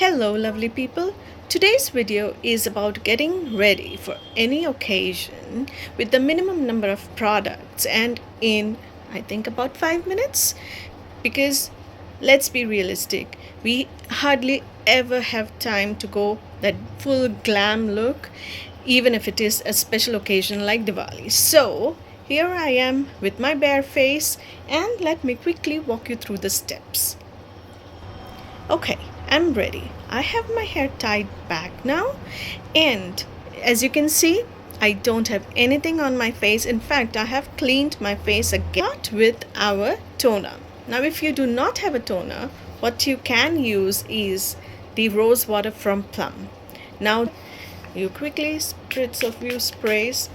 Hello lovely people. Today's video is about getting ready for any occasion with the minimum number of products and in I think about 5 minutes, because let's be realistic, we hardly ever have time to go that full glam look even if it is a special occasion like Diwali. So here I am with my bare face, and let me quickly walk you through the steps. Okay, I'm ready. I have my hair tied back now, and as you can see, I don't have anything on my face. In fact, I have cleaned my face again with our toner. Now, if you do not have a toner, what you can use is the rose water from Plum. Now, you quickly spritz a few sprays,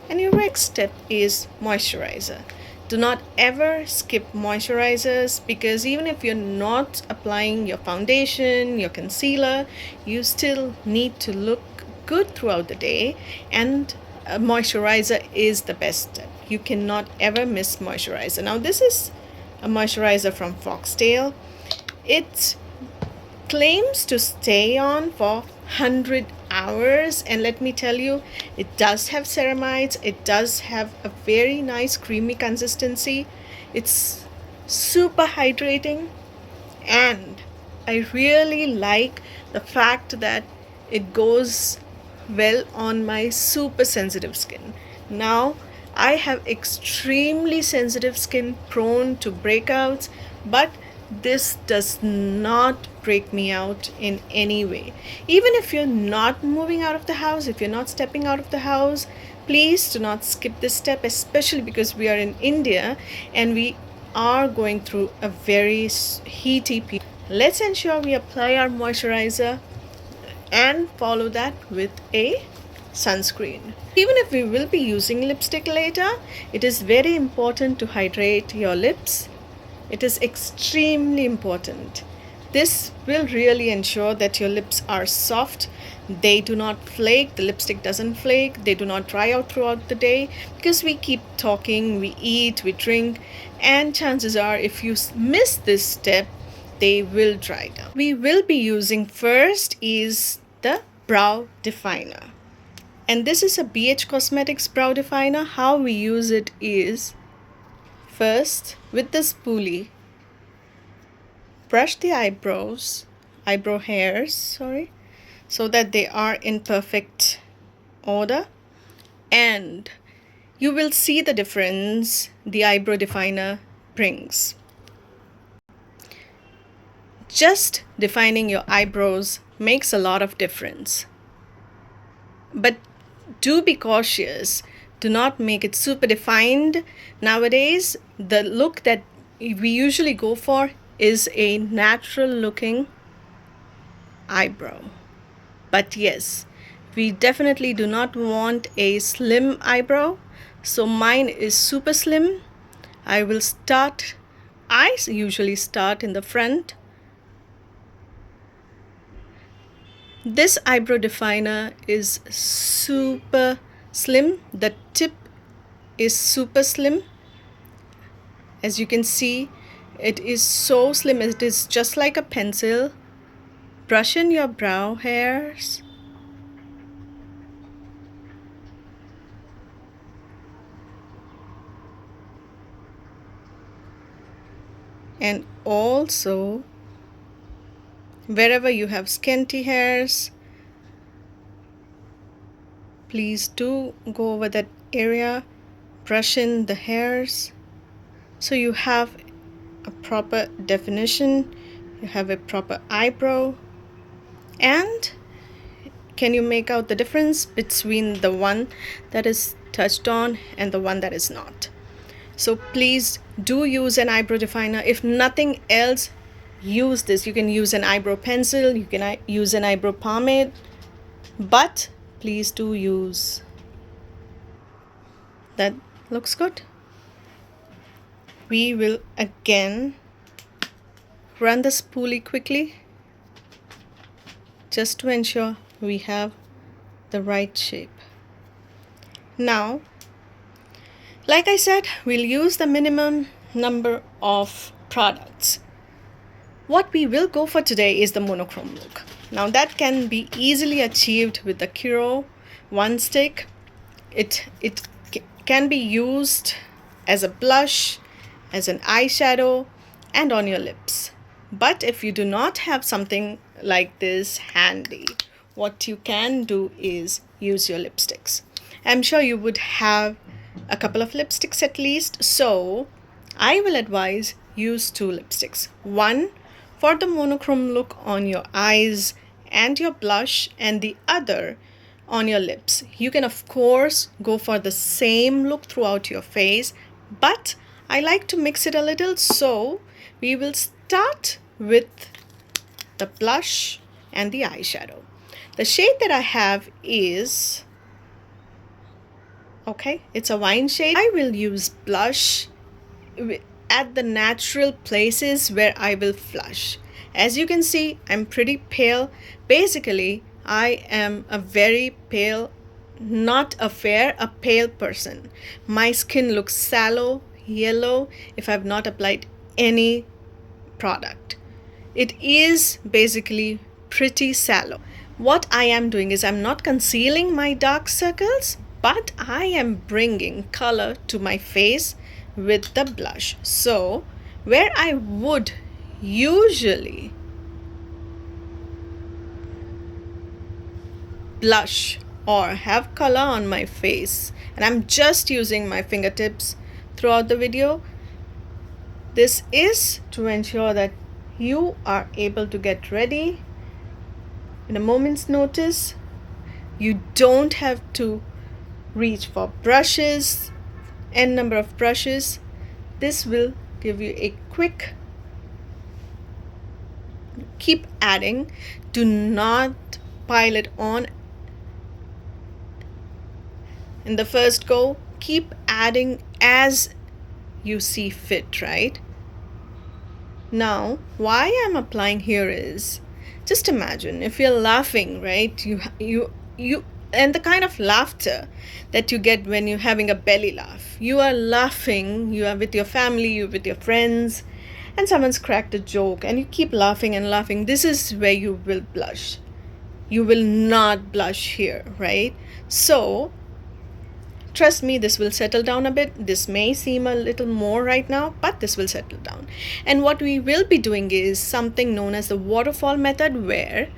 and your next step is moisturizer. Do not ever skip moisturizers, because even if you're not applying your foundation, your concealer, you still need to look good throughout the day, and a moisturizer is the best step. You cannot ever miss moisturizer. Now, this is a moisturizer from Foxtail. It claims to stay on for 100 hours, and let me tell you, it does have ceramides, it does have a very nice creamy consistency, it's super hydrating, and I really like the fact that it goes well on my super sensitive skin. Now, I have extremely sensitive skin prone to breakouts, but this does not break me out in any way. Even if you're not moving out of the house, if you're not stepping out of the house, please do not skip this step, especially because we are in India and we are going through a very heaty period. Let's ensure we apply our moisturizer and follow that with a sunscreen. Even if we will be using lipstick later, it is very important to hydrate your lips. It is extremely important. This will really ensure that your lips are soft, they do not flake, the lipstick doesn't flake, they do not dry out throughout the day, because we keep talking, we eat, we drink, and chances are if you miss this step, they will dry down. We will be using first is the brow definer. And this is a BH Cosmetics brow definer. How we use it is, first, with the spoolie, brush the eyebrow hairs, so that they are in perfect order, and you will see the difference the eyebrow definer brings. Just defining your eyebrows makes a lot of difference. But do be cautious. Do not make it super defined. Nowadays, the look that we usually go for is a natural looking eyebrow. But yes, we definitely do not want a slim eyebrow. So mine is super slim. I usually start in the front. This eyebrow definer is super slim. The tip is super slim. As you can see, it is so slim, it is just like a pencil. Brush in your brow hairs. And also, wherever you have scanty hairs, please do go over that area, brush in the hairs, so you have a proper definition, you have a proper eyebrow. And can you make out the difference between the one that is touched on and the one that is not? So please do use an eyebrow definer. If nothing else, use this. You can use an eyebrow pencil, you can use an eyebrow pomade, but please do use. That looks good. We will again run the spoolie quickly, just to ensure we have the right shape. Now, like I said, we'll use the minimum number of products. What we will go for today is the monochrome look. Now that can be easily achieved with the Kiro One Stick. It can be used as a blush, as an eyeshadow, and on your lips. But if you do not have something like this handy, what you can do is use your lipsticks. I'm sure you would have a couple of lipsticks at least, so I will advise use two lipsticks. One for the monochrome look on your eyes and your blush, and the other on your lips. You can of course go for the same look throughout your face, but I like to mix it a little, so we will start with the blush and the eyeshadow. The shade that I have is, okay, it's a wine shade. I will use blush at the natural places where I will flush. As you can see, I'm pretty pale. Basically, I am a very pale, not a fair, a pale person. My skin looks sallow, yellow if I've not applied any product. It is basically pretty sallow. What I am doing is I'm not concealing my dark circles, but I am bringing color to my face with the blush. So where I would usually blush or have color on my face, and I'm just using my fingertips throughout the video, this is to ensure that you are able to get ready in a moment's notice. You don't have to reach for brushes, n number of brushes. This will give you a quick, keep adding, do not pile it on in the first go. Keep adding as you see fit, right? Now, why I'm applying here is, just imagine if you're laughing, right? You and the kind of laughter that you get when you're having a belly laugh. You are laughing, you are with your family, you're with your friends, and someone's cracked a joke and you keep laughing and laughing. This is where you will blush. You will not blush here, right? So trust me, this will settle down a bit. This may seem a little more right now, but this will settle down. And what we will be doing is something known as the waterfall method, where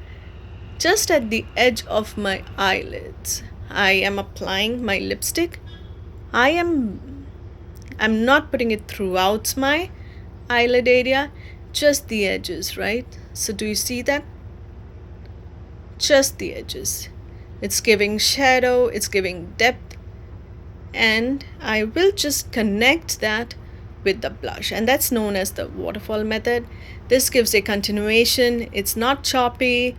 just at the edge of my eyelids, I am applying my lipstick. I'm not putting it throughout my eyelid area, just the edges, right? So do you see that? Just the edges. It's giving shadow, it's giving depth, and I will just connect that with the blush, and that's known as the waterfall method. This gives a continuation. It's not choppy,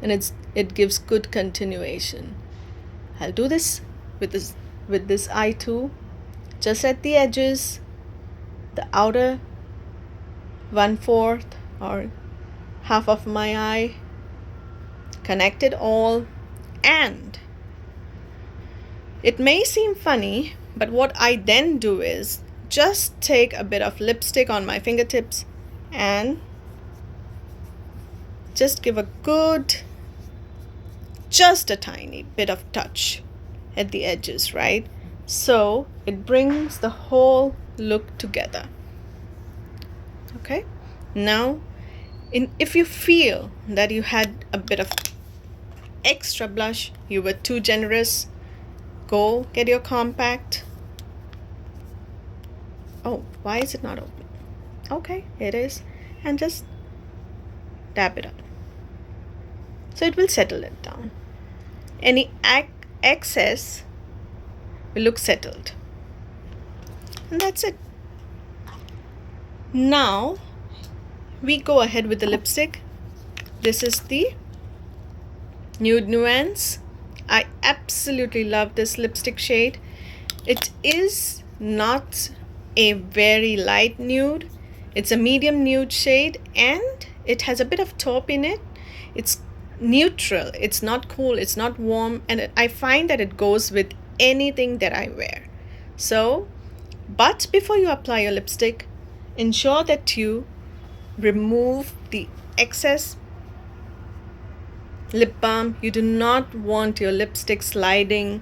and it gives good continuation. I'll do this with this eye too, just at the edges, the outer 1/4 or half of my eye, connect it all. And it may seem funny, but what I then do is just take a bit of lipstick on my fingertips and just give a good, just a tiny bit of touch at the edges, right? So it brings the whole look together. Okay, now if you feel that you had a bit of extra blush, you were too generous, go get your compact. Oh, why is it not open? Okay, it is. And just dab it up, so it will settle it down. Any excess will look settled, and that's it. Now we go ahead with the lipstick. This is the Nude Nuance. I absolutely love this lipstick shade. It is not a very light nude. It's a medium nude shade, and it has a bit of taupe in it. It's neutral. It's not cool. It's not warm. And I find that it goes with anything that I wear. So But before you apply your lipstick, ensure that you remove the excess lip balm. You do not want your lipstick sliding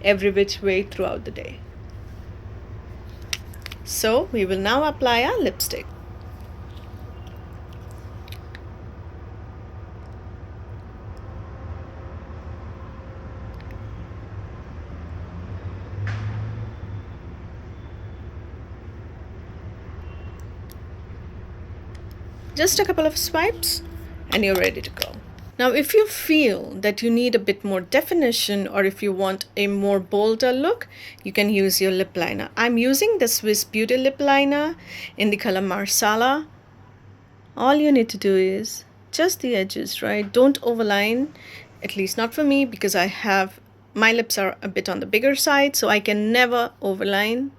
every which way throughout the day. So we will now apply our lipstick. Just a couple of swipes and you're ready to go. Now, if you feel that you need a bit more definition or if you want a more bolder look, you can use your lip liner. I'm using the Swiss Beauty lip liner in the color Marsala. All you need to do is just the edges, right? Don't overline, at least not for me, because my lips are a bit on the bigger side, so I can never overline.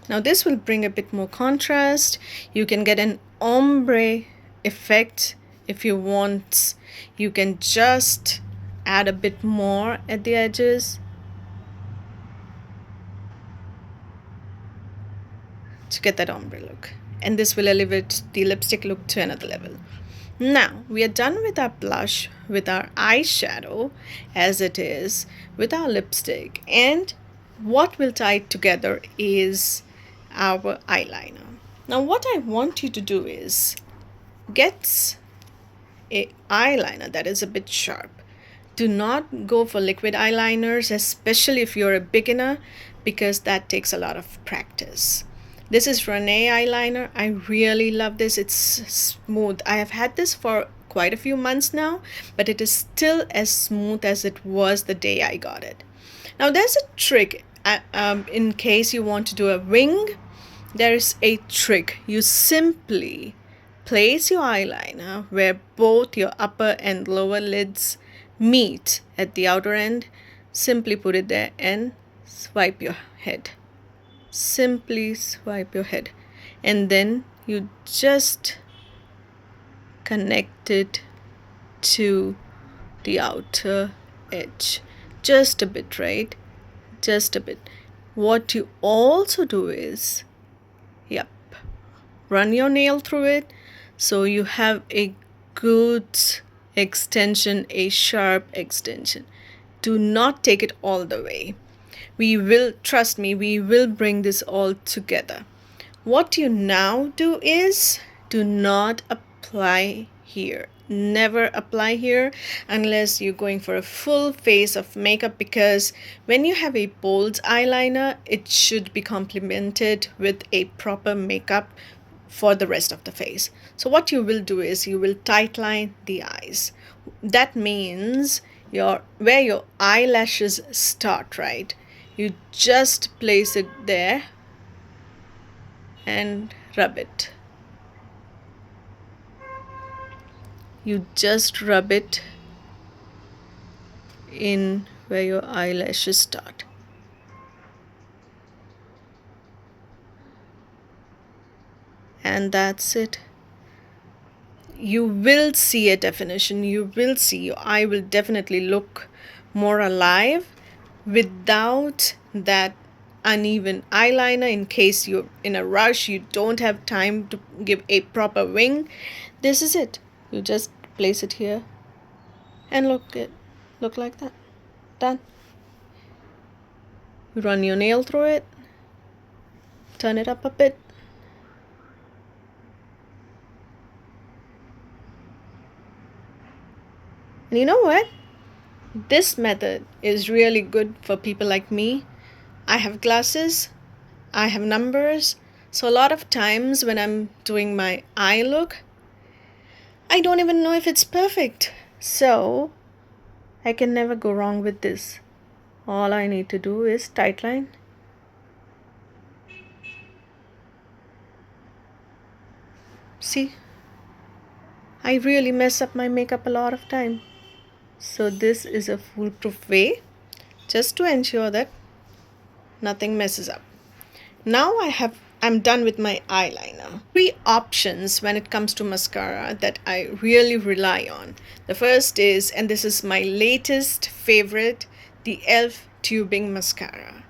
Now this will bring a bit more contrast. You can get an ombre effect if you want. You can just add a bit more at the edges to get that ombre look. And this will elevate the lipstick look to another level. Now we are done with our blush, with our eyeshadow as it is, with our lipstick, and what will tie it together is our eyeliner. Now what I want you to do is get a eyeliner that is a bit sharp. Do not go for liquid eyeliners, especially if you're a beginner, because that takes a lot of practice. This is Renee eyeliner. I really love this. It's smooth. I have had this for quite a few months now, but it is still as smooth as it was the day I got it. Now there's a trick. In case you want to do a wing, there's a trick. You simply place your eyeliner where both your upper and lower lids meet at the outer end. Simply put it there and swipe your head. Simply swipe your head, and then you just connect it to the outer edge. Just a bit, right? Just a bit. What you also do is, yep, run your nail through it so you have a good extension, a sharp extension. Do not take it all the way. Trust me, we will bring this all together. What you now do is, do not apply here. Never apply here unless you're going for a full face of makeup, because when you have a bold eyeliner, it should be complemented with a proper makeup for the rest of the face. So what you will do is you will tightline the eyes. That means where your eyelashes start, right? You just place it there and rub it. You just rub it in where your eyelashes start. And that's it. You will see a definition. You will see your eye will definitely look more alive without that uneven eyeliner. In case you're in a rush, you don't have time to give a proper wing, this is it. You just place it here and look like that. Done. You run your nail through it, turn it up a bit, and you know what? This method is really good for people like me. I have glasses, I have numbers, so a lot of times when I'm doing my eye look, I don't even know if it's perfect. So I can never go wrong with this. All I need to do is tightline. See? I really mess up my makeup a lot of time. So this is a foolproof way just to ensure that nothing messes up. Now I'm done with my eyeliner. Three options when it comes to mascara that I really rely on. The first is, and this is my latest favorite, the e.l.f. tubing mascara.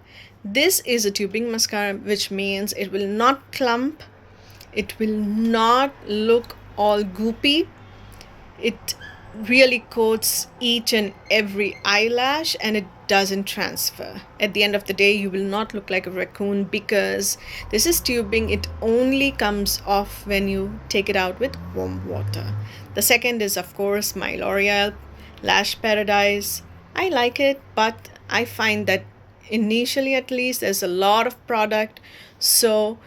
This is a tubing mascara, which means it will not clump, it will not look all goopy. It really coats each and every eyelash and it doesn't transfer. At the end of the day, you will not look like a raccoon because this is tubing. It only comes off when you take it out with warm water. The second is, of course, my L'Oreal Lash Paradise. I like it, but I find that initially at least there's a lot of product, so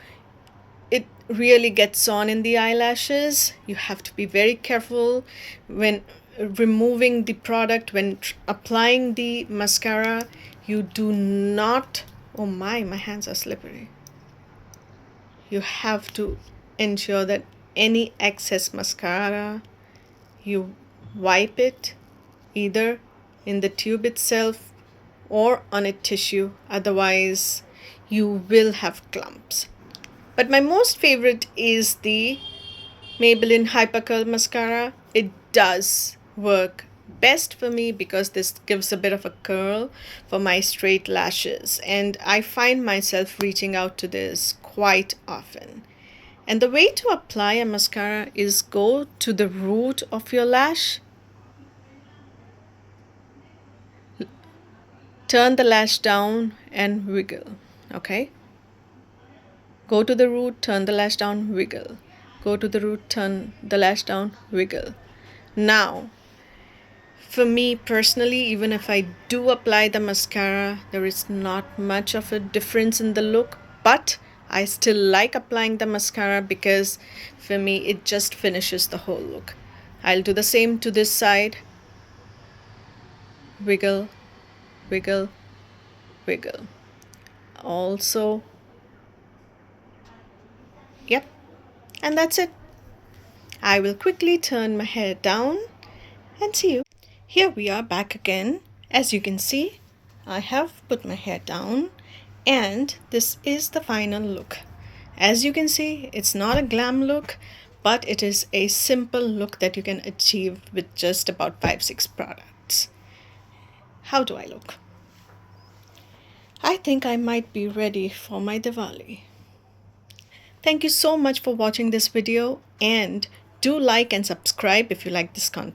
it really gets on in the eyelashes. You have to be very careful when removing the product, when applying the mascara. You do not, oh my hands are slippery. You have to ensure that any excess mascara, you wipe it either in the tube itself or on a tissue, otherwise you will have clumps. But my most favorite is the Maybelline Hypercurl Mascara. It does work best for me because this gives a bit of a curl for my straight lashes, and I find myself reaching out to this quite often. And the way to apply a mascara is go to the root of your lash, turn the lash down and wiggle, okay? Go to the root, turn the lash down, wiggle. Go to the root, turn the lash down, wiggle. Now, for me personally, even if I do apply the mascara, there is not much of a difference in the look, but I still like applying the mascara because for me it just finishes the whole look. I'll do the same to this side. Wiggle, wiggle, wiggle. Also, yep, and that's it. I will quickly turn my hair down and see you. Here we are back again. As you can see, I have put my hair down and this is the final look. As you can see, it's not a glam look, but it is a simple look that you can achieve with just about 5-6 products. How do I look? I think I might be ready for my Diwali. Thank you so much for watching this video, and do like and subscribe if you like this content.